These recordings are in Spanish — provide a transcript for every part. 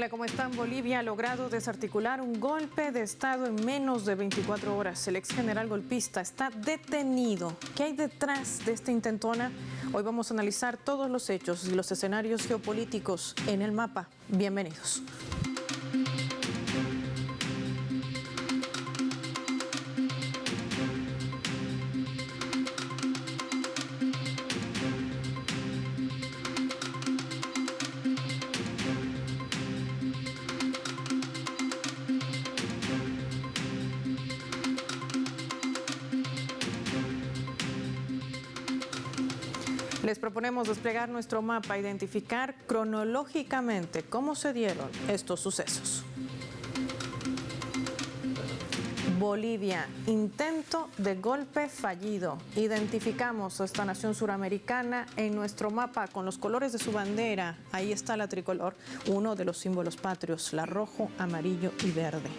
Hola, ¿cómo están? Bolivia ha logrado desarticular un golpe de Estado en menos de 24 horas. El ex general golpista está detenido. ¿Qué hay detrás de esta intentona? Hoy vamos a analizar todos los hechos y los escenarios geopolíticos en el mapa. Bienvenidos. Les proponemos desplegar nuestro mapa, identificar cronológicamente cómo se dieron estos sucesos. Bolivia, intento de golpe fallido. Identificamos a esta nación suramericana en nuestro mapa con los colores de su bandera. Ahí está la tricolor, uno de los símbolos patrios, la rojo, amarillo y verde.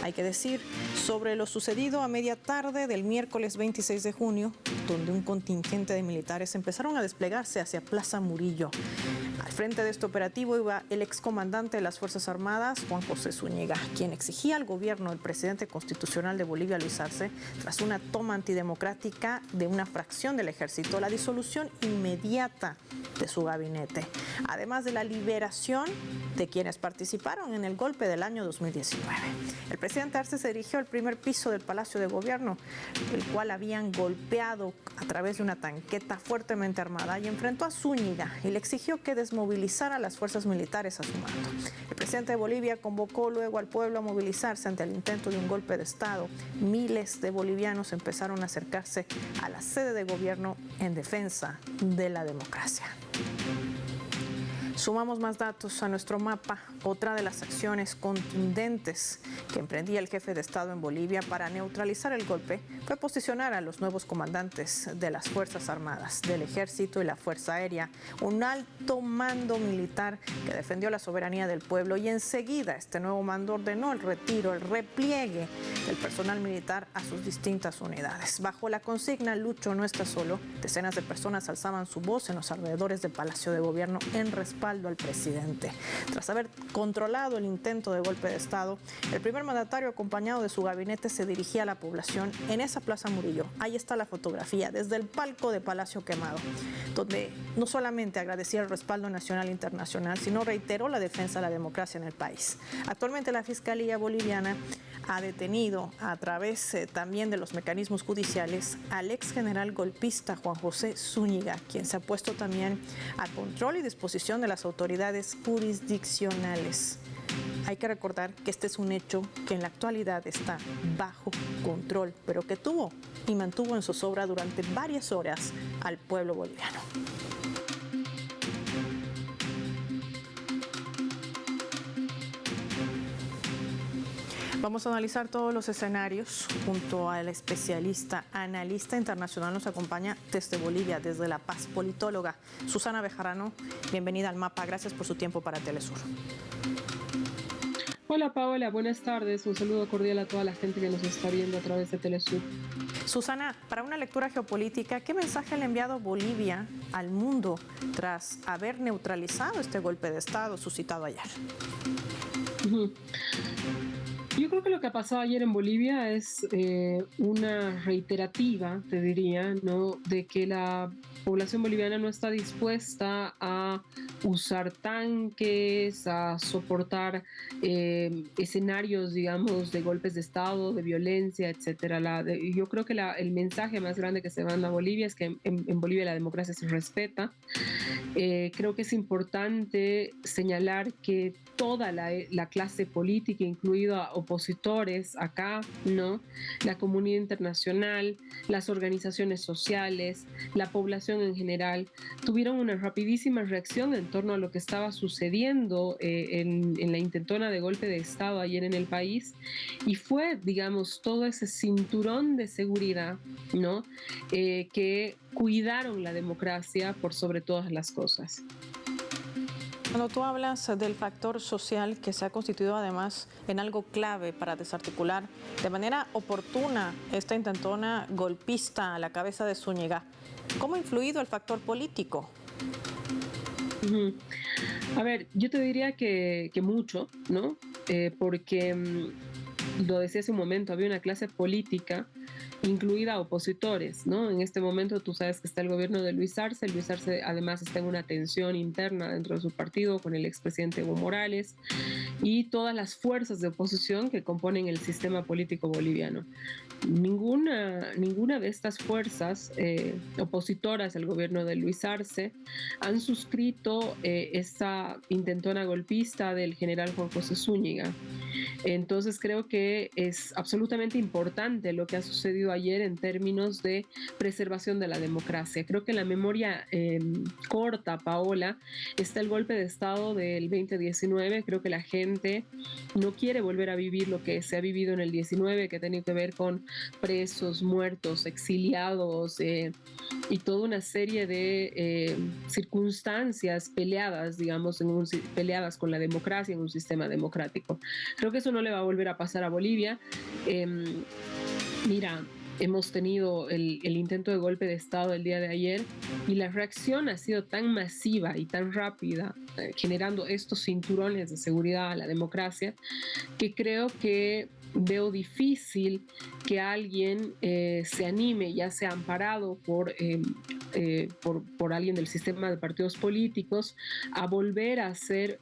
Hay que decir sobre lo sucedido a media tarde del miércoles 26 de junio, donde un contingente de militares empezaron a desplegarse hacia Plaza Murillo. Al frente de este operativo iba el excomandante de las Fuerzas Armadas, Juan José Zúñiga, quien exigía al gobierno del presidente constitucional de Bolivia, Luis Arce, tras una toma antidemocrática de una fracción del ejército, la disolución inmediata de su gabinete, además de la liberación de quienes participaron en el golpe del año 2019. El presidente Arce se dirigió al primer piso del Palacio de Gobierno, el cual habían golpeado a través de una tanqueta fuertemente armada, y enfrentó a Zúñiga y le exigió que desmovilizara a las fuerzas militares a su mando. El presidente de Bolivia convocó luego al pueblo a movilizarse ante el intento de un golpe de Estado. Miles de bolivianos empezaron a acercarse a la sede de gobierno en defensa de la democracia. Sumamos más datos a nuestro mapa. Otra de las acciones contundentes que emprendía el jefe de Estado en Bolivia para neutralizar el golpe fue posicionar a los nuevos comandantes de las Fuerzas Armadas, del Ejército y la Fuerza Aérea, un alto mando militar que defendió la soberanía del pueblo, y enseguida este nuevo mando ordenó el retiro, el repliegue del personal militar a sus distintas unidades. Bajo la consigna "Lucho no está solo", decenas de personas alzaban su voz en los alrededores del Palacio de Gobierno en respaldo al presidente. Tras haber controlado el intento de golpe de Estado, el primer mandatario, acompañado de su gabinete, se dirigía a la población en esa Plaza Murillo. Ahí está la fotografía desde el palco de Palacio Quemado, donde no solamente agradecía el respaldo nacional e internacional, sino reiteró la defensa de la democracia en el país. Actualmente la Fiscalía Boliviana ha detenido, a través también de los mecanismos judiciales, al ex general golpista Juan José Zúñiga, quien se ha puesto también a control y disposición de las autoridades jurisdiccionales. Hay que recordar que este es un hecho que en la actualidad está bajo control, pero que tuvo y mantuvo en zozobra durante varias horas al pueblo boliviano. Vamos a analizar todos los escenarios junto al especialista, analista internacional. Nos acompaña desde Bolivia, desde La Paz, politóloga Susana Bejarano. Bienvenida al mapa. Gracias por su tiempo para Telesur. Hola Paola, buenas tardes. Un saludo cordial a toda la gente que nos está viendo a través de Telesur. Susana, para una lectura geopolítica, ¿qué mensaje le ha enviado Bolivia al mundo tras haber neutralizado este golpe de Estado suscitado ayer? Yo creo que lo que ha pasado ayer en Bolivia es una reiterativa, te diría, ¿no?, de que la población boliviana no está dispuesta a usar tanques, a soportar escenarios, digamos, de golpes de Estado, de violencia, etcétera. Yo creo que el mensaje más grande que se manda a Bolivia es que en Bolivia la democracia se respeta. Creo que es importante señalar que toda la clase política, incluido a opositores acá, ¿no?, la comunidad internacional, las organizaciones sociales, la población en general, tuvieron una rapidísima reacción en torno a lo que estaba sucediendo en la intentona de golpe de Estado ayer en el país, y fue, digamos, todo ese cinturón de seguridad, ¿no?, que cuidaron la democracia por sobre todas las cosas. Cuando tú hablas del factor social que se ha constituido además en algo clave para desarticular de manera oportuna esta intentona golpista a la cabeza de Zúñiga, ¿cómo ha influido el factor político? Ujú. A ver, yo te diría que mucho, ¿no? Porque lo decía hace un momento, había una clase política incluida opositores, ¿no? En este momento tú sabes que está el gobierno de Luis Arce además está en una tensión interna dentro de su partido con el expresidente Evo Morales y todas las fuerzas de oposición que componen el sistema político boliviano. Ninguna de estas fuerzas opositoras al gobierno de Luis Arce han suscrito esta intentona golpista del general Juan José Zúñiga. Entonces creo que es absolutamente importante lo que ha sucedido ayer en términos de preservación de la democracia. Creo que en la memoria corta, Paola, está el golpe de Estado del 2019. Creo que la gente no quiere volver a vivir lo que se ha vivido en el 19, que ha tenido que ver con presos, muertos, exiliados y toda una serie de circunstancias peleadas, digamos, peleadas con la democracia en un sistema democrático. Creo que eso no le va a volver a pasar a Bolivia. Eh, Mira, hemos tenido el intento de golpe de Estado el día de ayer y la reacción ha sido tan masiva y tan rápida, generando estos cinturones de seguridad a la democracia, que creo que veo difícil que alguien se anime, ya sea amparado por alguien del sistema de partidos políticos, a volver a hacer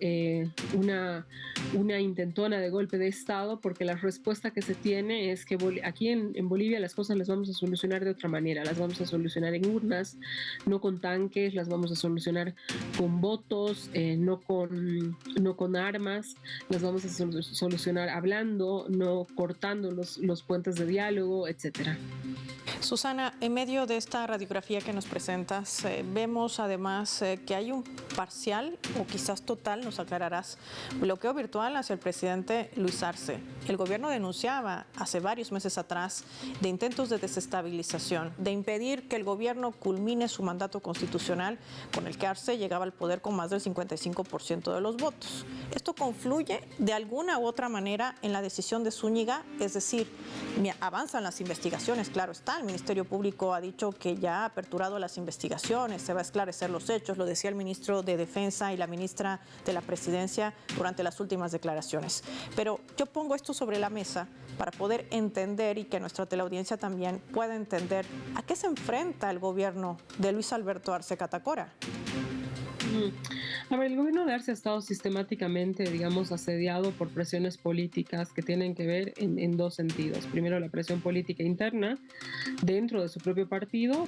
una intentona de golpe de Estado, porque la respuesta que se tiene es que aquí en Bolivia las cosas las vamos a solucionar de otra manera, las vamos a solucionar en urnas, no con tanques, las vamos a solucionar con votos, no con armas, las vamos a solucionar hablando, no cortando los puentes de diálogo, etcétera. Susana, en medio de esta radiografía que nos presentas, vemos además que hay un parcial o quizás total, nos aclararás, bloqueo virtual hacia el presidente Luis Arce. El gobierno denunciaba hace varios meses atrás de intentos de desestabilización, de impedir que el gobierno culmine su mandato constitucional con el que Arce llegaba al poder con más del 55% de los votos. Esto confluye de alguna u otra manera en la decisión de Zúñiga, es decir, avanzan las investigaciones, claro está, el Ministerio Público ha dicho que ya ha aperturado las investigaciones, se va a esclarecer los hechos, lo decía el ministro de Defensa y la ministra de la Presidencia durante las últimas declaraciones. Pero yo pongo esto sobre la mesa para poder entender y que nuestra teleaudiencia también pueda entender a qué se enfrenta el gobierno de Luis Alberto Arce Catacora. A ver, el gobierno de Arce ha estado sistemáticamente, digamos, asediado por presiones políticas que tienen que ver en dos sentidos. Primero, la presión política interna dentro de su propio partido,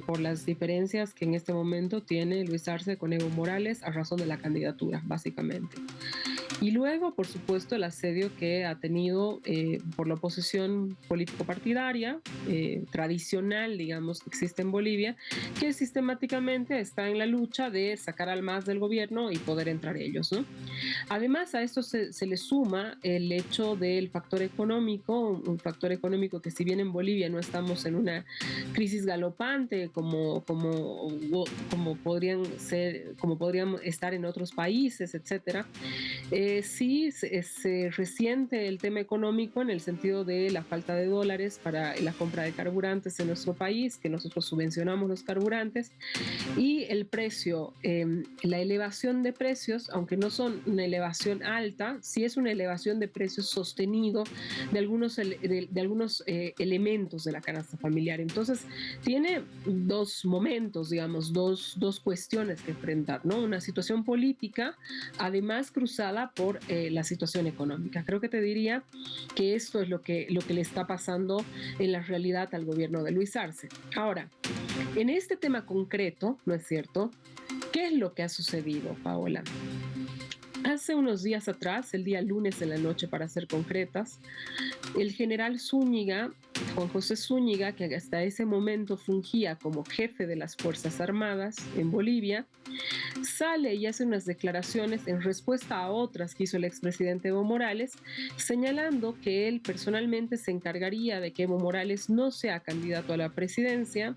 por las diferencias que en este momento tiene Luis Arce con Evo Morales a razón de la candidatura, básicamente. Y luego, por supuesto, el asedio que ha tenido por la oposición político-partidaria tradicional, digamos, que existe en Bolivia, que sistemáticamente está en la lucha de sacar al MAS del gobierno y poder entrar ellos, ¿no? Además, a esto se le suma el hecho del factor económico, un factor económico que si bien en Bolivia no estamos en una crisis galopante como podrían estar en otros países, etcétera, sí se resiente el tema económico en el sentido de la falta de dólares para la compra de carburantes en nuestro país, que nosotros subvencionamos los carburantes, y el precio, la elevación de precios, aunque no son una elevación alta, sí es una elevación de precios sostenido de algunos elementos de la canasta familiar. Entonces, tiene dos momentos, digamos, dos cuestiones que enfrentar, ¿no? Una situación política, además cruzada por la situación económica. Creo que te diría que esto es lo que le está pasando en la realidad al gobierno de Luis Arce. Ahora, en este tema concreto, ¿no es cierto? ¿Qué es lo que ha sucedido, Paola? Hace unos días atrás, el día lunes en la noche para ser concretas, el general Zúñiga, Juan José Zúñiga, que hasta ese momento fungía como jefe de las Fuerzas Armadas en Bolivia, sale y hace unas declaraciones en respuesta a otras que hizo el expresidente Evo Morales, señalando que él personalmente se encargaría de que Evo Morales no sea candidato a la presidencia,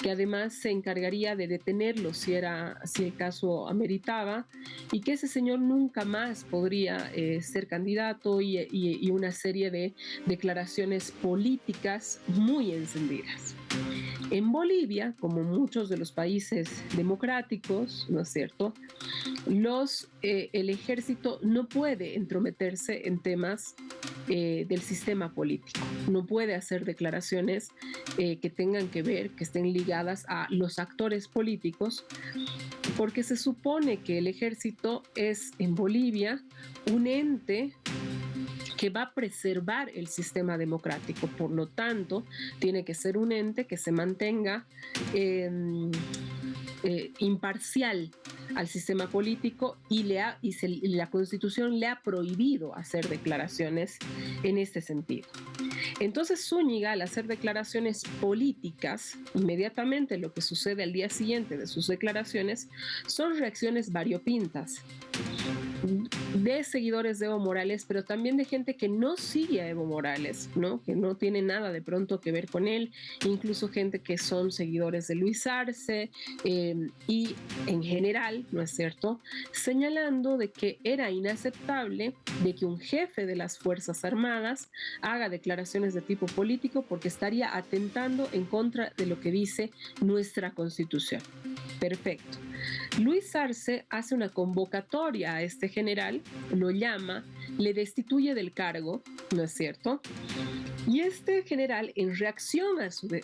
que además se encargaría de detenerlo si el caso ameritaba, y que ese señor nunca más podría ser candidato y una serie de declaraciones políticas muy encendidas. En Bolivia, como muchos de los países democráticos, ¿no es cierto?, el ejército no puede entrometerse en temas del sistema político, no puede hacer declaraciones que tengan que ver, que estén ligadas a los actores políticos, porque se supone que el ejército es en Bolivia un ente que va a preservar el sistema democrático. Por lo tanto, tiene que ser un ente que se mantenga imparcial al sistema político y la Constitución le ha prohibido hacer declaraciones en este sentido. Entonces Zúñiga, al hacer declaraciones políticas, inmediatamente lo que sucede al día siguiente de sus declaraciones son reacciones variopintas de seguidores de Evo Morales, pero también de gente que no sigue a Evo Morales, ¿no?, que no tiene nada de pronto que ver con él, incluso gente que son seguidores de Luis Arce y en general, ¿no es cierto?, señalando de que era inaceptable de que un jefe de las Fuerzas Armadas haga declaraciones de tipo político porque estaría atentando en contra de lo que dice nuestra Constitución. Perfecto. Luis Arce hace una convocatoria a este general, lo llama, le destituye del cargo, ¿no es cierto? Y este general, en reacción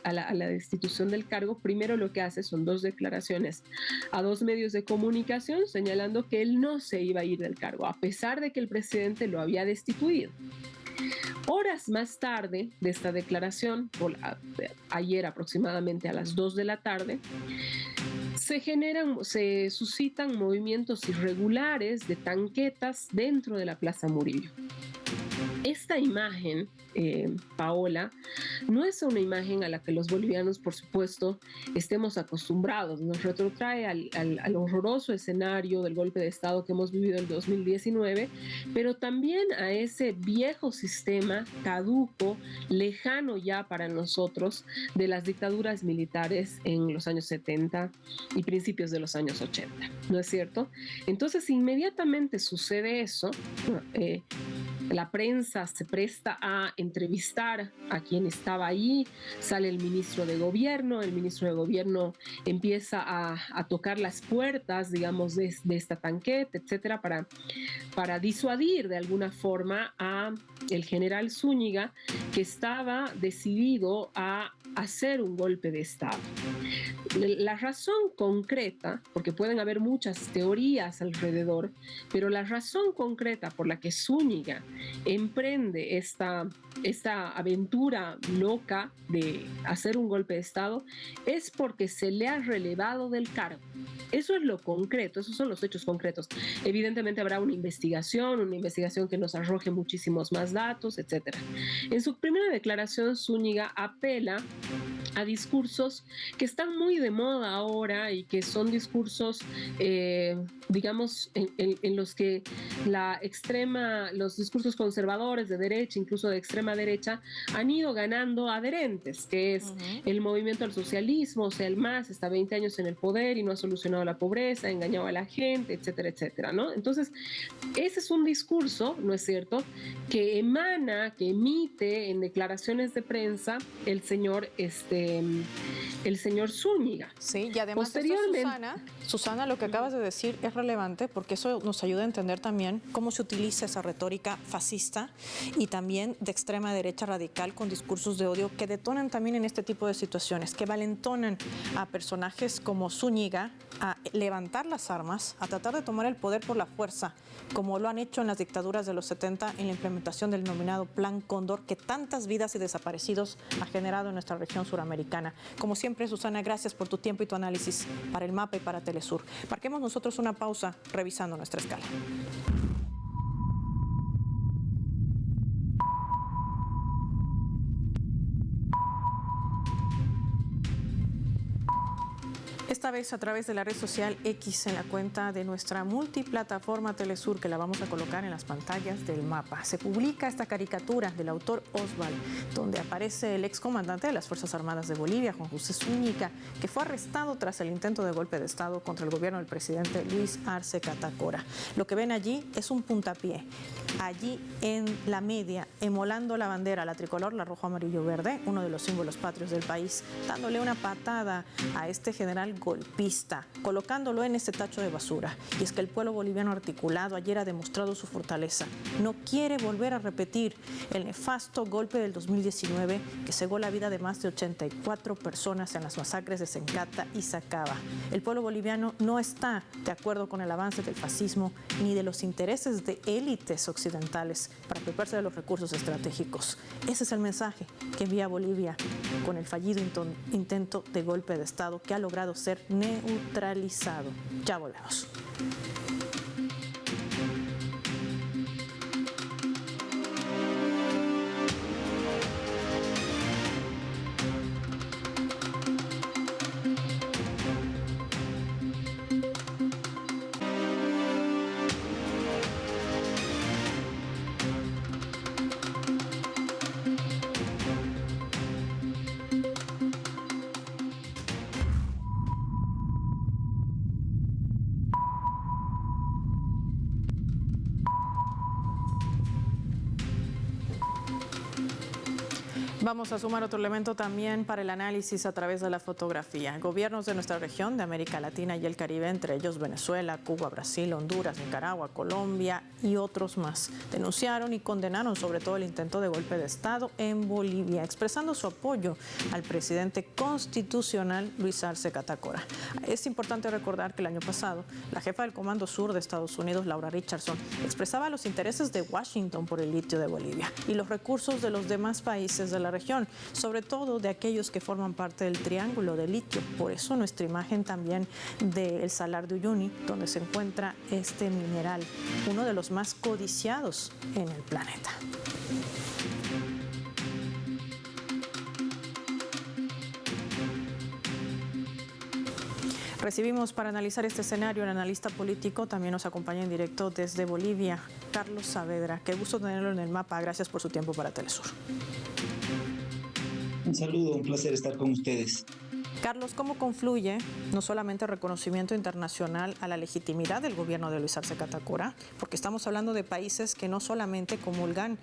a la destitución del cargo, primero lo que hace son 2 declaraciones a 2 medios de comunicación señalando que él no se iba a ir del cargo, a pesar de que el presidente lo había destituido. Horas más tarde de esta declaración, ayer aproximadamente a las 2 de la tarde, se suscitan movimientos irregulares de tanquetas dentro de la Plaza Murillo. Esta imagen, Paola, no es una imagen a la que los bolivianos, por supuesto, estemos acostumbrados. Nos retrotrae al horroroso escenario del golpe de Estado que hemos vivido en el 2019, pero también a ese viejo sistema caduco, lejano ya para nosotros, de las dictaduras militares en los años 70 y principios de los años 80, ¿no es cierto? Entonces, inmediatamente sucede eso. La prensa se presta a entrevistar a quien estaba ahí, sale el ministro de gobierno empieza a tocar las puertas, digamos, de esta tanqueta, etcétera, para disuadir de alguna forma a el general Zúñiga, que estaba decidido a hacer un golpe de Estado. La razón concreta, porque pueden haber muchas teorías alrededor, pero la razón concreta por la que Zúñiga emprende esta aventura loca de hacer un golpe de Estado es porque se le ha relevado del cargo. Eso es lo concreto, esos son los hechos concretos. Evidentemente habrá una investigación que nos arroje muchísimos más datos, etc. En su primera declaración, Zúñiga apela a discursos que están muy de moda ahora y que son discursos, digamos, en los que los discursos conservadores de derecha, incluso de extrema derecha, han ido ganando adherentes, que es el movimiento al socialismo, o sea, el MAS está 20 años en el poder y no ha solucionado la pobreza, ha engañado a la gente, etcétera, etcétera, ¿no? Entonces, ese es un discurso, ¿no es cierto?, que emite en declaraciones de prensa el señor Zúñiga. Sí, y además posteriormente, Susana, lo que acabas de decir es relevante porque eso nos ayuda a entender también cómo se utiliza esa retórica fascista y también de extrema derecha radical con discursos de odio que detonan también en este tipo de situaciones, que valentonan a personajes como Zúñiga a levantar las armas, a tratar de tomar el poder por la fuerza, como lo han hecho en las dictaduras de los 70 en la implementación del denominado Plan Cóndor, que tantas vidas y desaparecidos ha generado en nuestra región suramericana. Como siempre, Susana, gracias por tu tiempo y tu análisis para el mapa y para Telesur. Marquemos nosotros una pausa revisando nuestra escala. Esta vez a través de la red social X en la cuenta de nuestra multiplataforma Telesur, que la vamos a colocar en las pantallas del mapa. Se publica esta caricatura del autor Oswald, donde aparece el excomandante de las Fuerzas Armadas de Bolivia, Juan José Zúñiga, que fue arrestado tras el intento de golpe de Estado contra el gobierno del presidente Luis Arce Catacora. Lo que ven allí es un puntapié allí en la media, emolando la bandera, la tricolor, la rojo, amarillo, verde, uno de los símbolos patrios del país, dándole una patada a este general golpista, colocándolo en este tacho de basura. Y es que el pueblo boliviano articulado ayer ha demostrado su fortaleza. No quiere volver a repetir el nefasto golpe del 2019 que cegó la vida de más de 84 personas en las masacres de Sencata y Sacaba. El pueblo boliviano no está de acuerdo con el avance del fascismo ni de los intereses de élites occidentales para apropiarse de los recursos estratégicos. Ese es el mensaje que envía Bolivia con el fallido intento de golpe de Estado que ha logrado ser neutralizado. Ya volvemos. Vamos a sumar otro elemento también para el análisis a través de la fotografía. Gobiernos de nuestra región, de América Latina y el Caribe, entre ellos Venezuela, Cuba, Brasil, Honduras, Nicaragua, Colombia y otros más, denunciaron y condenaron sobre todo el intento de golpe de Estado en Bolivia, expresando su apoyo al presidente constitucional Luis Arce Catacora. Es importante recordar que el año pasado, la jefa del Comando Sur de Estados Unidos, Laura Richardson, expresaba los intereses de Washington por el litio de Bolivia y los recursos de los demás países de la región, sobre todo de aquellos que forman parte del triángulo de litio. Por eso nuestra imagen también del Salar de Uyuni, donde se encuentra este mineral, uno de los más codiciados en el planeta. Recibimos para analizar este escenario el analista político, también nos acompaña en directo desde Bolivia, Carlos Saavedra. Qué gusto tenerlo en el mapa. Gracias por su tiempo para Telesur. Un saludo, un placer estar con ustedes. Carlos, ¿cómo confluye no solamente el reconocimiento internacional a la legitimidad del gobierno de Luis Arce Catacora? Porque estamos hablando de países que no solamente comulgan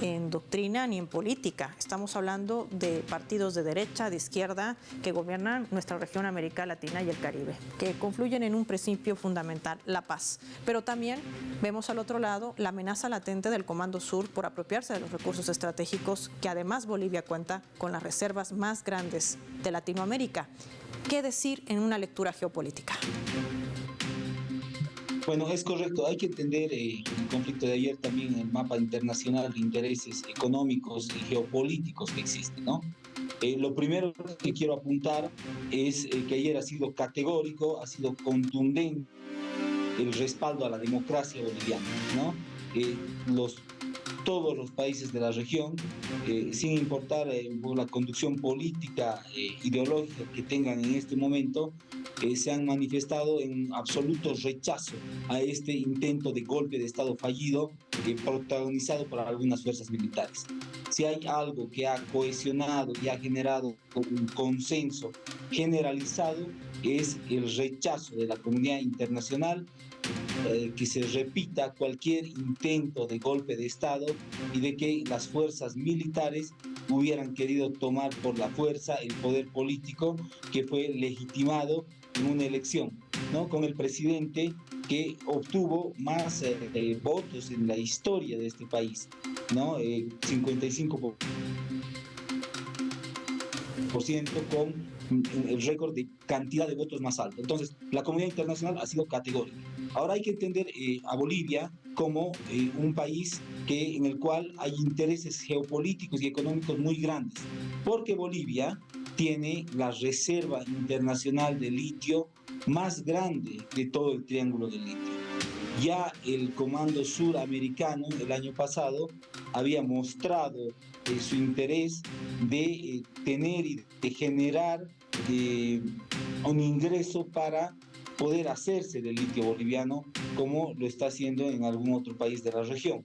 en doctrina ni en política. Estamos hablando de partidos de derecha, de izquierda, que gobiernan nuestra región América Latina y el Caribe, que confluyen en un principio fundamental, la paz. Pero también vemos al otro lado la amenaza latente del Comando Sur por apropiarse de los recursos estratégicos, que además Bolivia cuenta con las reservas más grandes de Latinoamérica. ¿Qué decir en una lectura geopolítica? Bueno, es correcto. Hay que entender el conflicto de ayer también en el mapa internacional de intereses económicos y geopolíticos que existen, ¿no? Lo primero que quiero apuntar es que ayer ha sido categórico, ha sido contundente el respaldo a la democracia boliviana, ¿no? Todos los países de la región, sin importar la conducción política, ideológica que tengan en este momento, se han manifestado en absoluto rechazo a este intento de golpe de Estado fallido protagonizado por algunas fuerzas militares. Si hay algo que ha cohesionado y ha generado un consenso generalizado, es el rechazo de la comunidad internacional, que se repita cualquier intento de golpe de Estado y de que las fuerzas militares hubieran querido tomar por la fuerza el poder político que fue legitimado en una elección, ¿no? Con el presidente que obtuvo más votos en la historia de este país, ¿no? 55% con el récord de cantidad de votos más alto. Entonces, la comunidad internacional ha sido categórica. Ahora hay que entender a Bolivia como un país en el cual hay intereses geopolíticos y económicos muy grandes, porque Bolivia tiene la reserva internacional de litio más grande de todo el triángulo del litio. Ya el Comando Suramericano el año pasado había mostrado su interés de tener y de generar un ingreso para poder hacerse del litio boliviano como lo está haciendo en algún otro país de la región.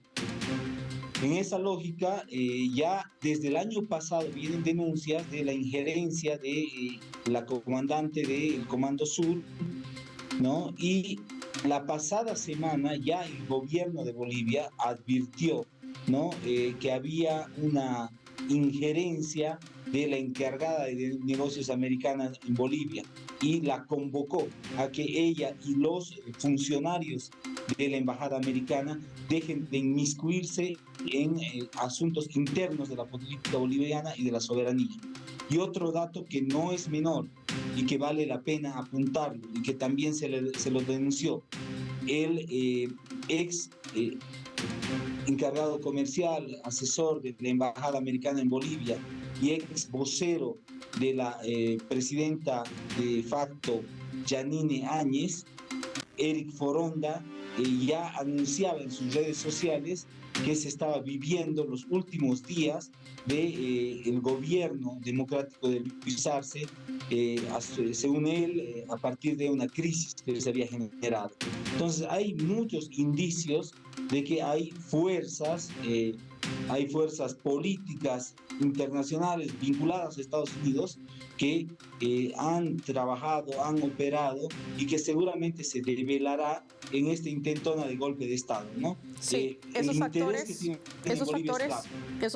En esa lógica, ya desde el año pasado vienen denuncias de la injerencia de la comandante del Comando Sur, ¿no? Y La pasada semana ya el gobierno de Bolivia advirtió, ¿no? Que había una injerencia de la encargada de negocios americana en Bolivia y la convocó a que ella y los funcionarios de la embajada americana dejen de inmiscuirse en asuntos internos de la política boliviana y de la soberanía. Y otro dato que no es menor y que vale la pena apuntarlo y que también se lo denunció el ex encargado comercial, asesor de la embajada americana en Bolivia y ex vocero de la presidenta de facto Yanine Áñez, Eric Foronda, ya anunciaba en sus redes sociales que se estaba viviendo los últimos días del gobierno democrático de Luis Arce, según él, a partir de una crisis que se había generado. Entonces hay muchos indicios de que hay fuerzas políticas internacionales vinculadas a Estados Unidos que han trabajado, han operado y que seguramente se develará en esta intentona de golpe de Estado, ¿no? Sí, esos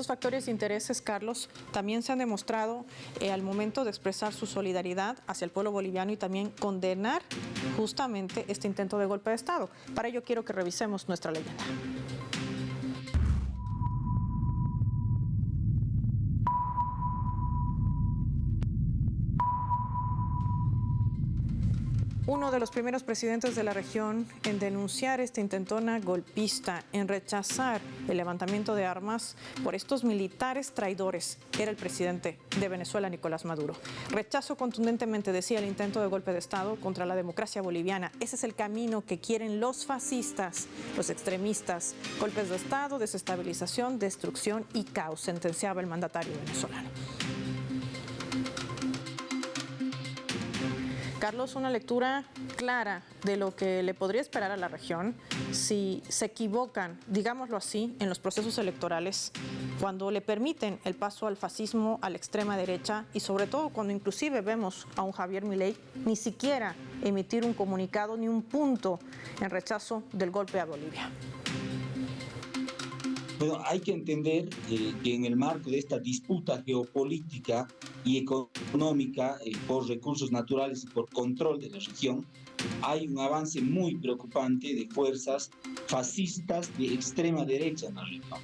factores de intereses, Carlos, también se han demostrado al momento de expresar su solidaridad hacia el pueblo boliviano y también condenar justamente este intento de golpe de Estado. Para ello quiero que revisemos nuestra leyenda. Uno de los primeros presidentes de la región en denunciar esta intentona golpista, en rechazar el levantamiento de armas por estos militares traidores, era el presidente de Venezuela, Nicolás Maduro. Rechazo contundentemente, decía, el intento de golpe de Estado contra la democracia boliviana. Ese es el camino que quieren los fascistas, los extremistas. Golpes de Estado, desestabilización, destrucción y caos, sentenciaba el mandatario venezolano. Carlos, una lectura clara de lo que le podría esperar a la región si se equivocan, digámoslo así, en los procesos electorales, cuando le permiten el paso al fascismo, a la extrema derecha y sobre todo cuando inclusive vemos a un Javier Milei ni siquiera emitir un comunicado ni un punto en rechazo del golpe a Bolivia. Bueno, hay que entender que en el marco de esta disputa geopolítica y económica por recursos naturales y por control de la región, hay un avance muy preocupante de fuerzas fascistas de extrema derecha en la región,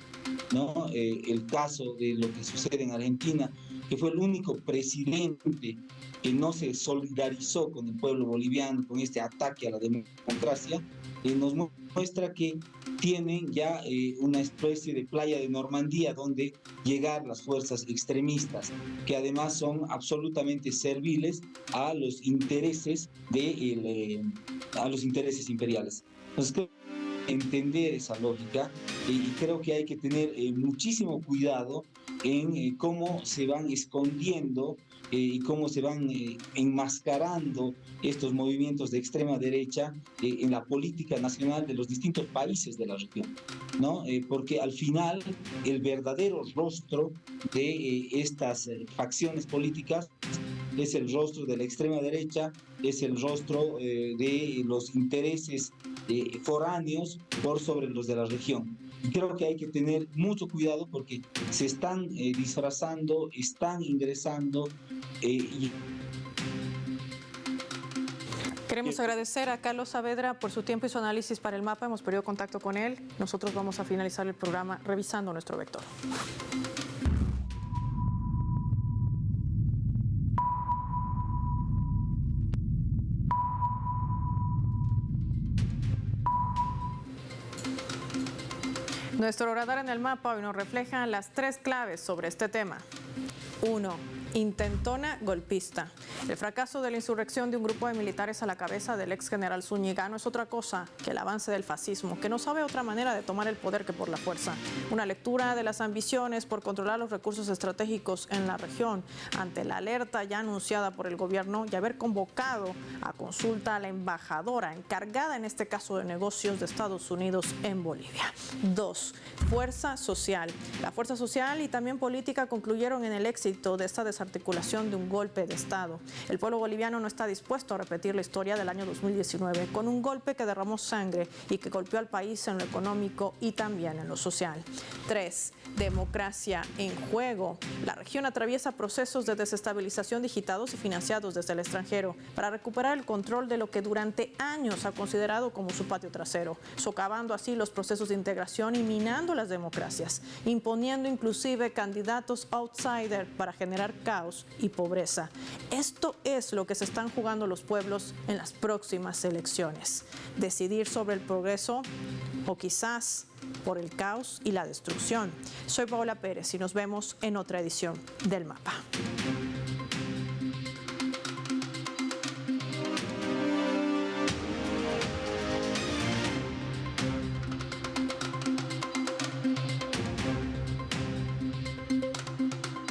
¿no? El caso de lo que sucede en Argentina, que fue el único presidente que no se solidarizó con el pueblo boliviano, con este ataque a la democracia, nos muestra que tienen ya una especie de playa de Normandía donde llegar las fuerzas extremistas, que además son absolutamente serviles a los intereses a los intereses imperiales. Entonces, entender esa lógica y creo que hay que tener muchísimo cuidado en cómo se van escondiendo y cómo se van enmascarando estos movimientos de extrema derecha en la política nacional de los distintos países de la región, ¿no? Porque al final el verdadero rostro de estas facciones políticas es el rostro de la extrema derecha, es el rostro de los intereses foráneos por sobre los de la región. Y creo que hay que tener mucho cuidado porque se están disfrazando, están ingresando Queremos agradecer a Carlos Saavedra por su tiempo y su análisis para el mapa. Hemos perdido contacto con él. Nosotros vamos a finalizar el programa revisando nuestro vector. Nuestro radar en el mapa hoy nos refleja las 3 claves sobre este tema. 1. Intentona golpista. El fracaso de la insurrección de un grupo de militares a la cabeza del ex general Zúñiga no es otra cosa que el avance del fascismo, que no sabe otra manera de tomar el poder que por la fuerza. Una lectura de las ambiciones por controlar los recursos estratégicos en la región ante la alerta ya anunciada por el gobierno y haber convocado a consulta a la embajadora encargada en este caso de negocios de Estados Unidos en Bolivia. 2. Fuerza social. La fuerza social y también política concluyeron en el éxito de esta desarticulación de un golpe de Estado. El pueblo boliviano no está dispuesto a repetir la historia del año 2019 con un golpe que derramó sangre y que golpeó al país en lo económico y también en lo social. 3. Democracia en juego. La región atraviesa procesos de desestabilización digitados y financiados desde el extranjero para recuperar el control de lo que durante años ha considerado como su patio trasero, socavando así los procesos de integración y minando las democracias, imponiendo inclusive candidatos outsider para generar caos y pobreza. Esto es lo que se están jugando los pueblos en las próximas elecciones. Decidir sobre el progreso o quizás por el caos y la destrucción. Soy Paola Pérez y nos vemos en otra edición del Mapa.